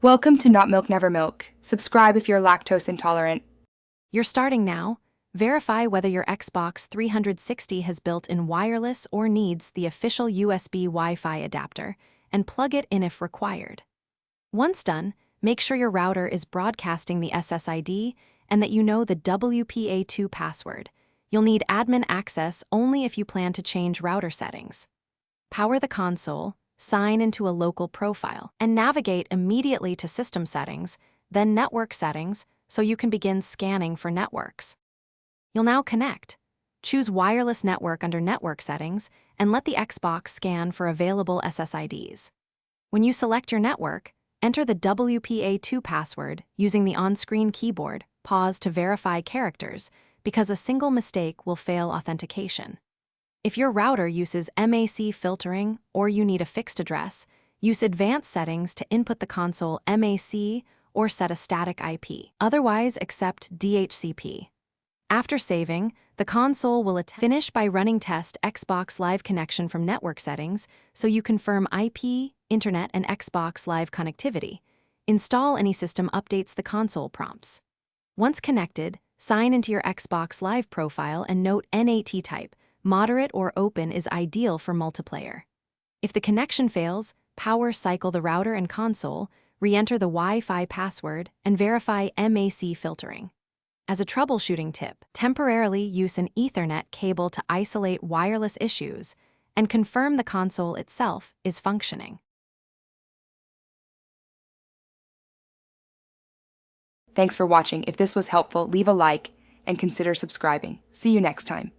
Welcome to Not Milk Never Milk. Subscribe if you're lactose intolerant. You're starting now. Verify whether your Xbox 360 has built-in wireless or needs the official USB Wi-Fi adapter, and plug it in if required. Once done, make sure your router is broadcasting the SSID and that you know the WPA2 password. You'll need admin access only if you plan to change router settings. Power the console, sign into a local profile, and navigate immediately to System Settings, then Network Settings, so you can begin scanning for networks. You'll now connect. Choose Wireless Network under Network Settings and let the Xbox scan for available SSIDs. When you select your network, enter the WPA2 password using the on-screen keyboard. Pause to verify characters, because a single mistake will fail authentication. If your router uses MAC filtering or you need a fixed address, use advanced settings to input the console MAC or set a static IP. Otherwise, accept DHCP. After saving, the console will finish by running test Xbox Live connection from network settings, so you confirm IP, Internet, and Xbox Live connectivity. Install any system updates the console prompts. Once connected, sign into your Xbox Live profile and note NAT type. Moderate or open is ideal for multiplayer. If the connection fails, power cycle the router and console, re-enter the Wi-Fi password, and verify MAC filtering. As a troubleshooting tip, temporarily use an Ethernet cable to isolate wireless issues and confirm the console itself is functioning. Thanks for watching. If this was helpful, leave a like and consider subscribing. See you next time.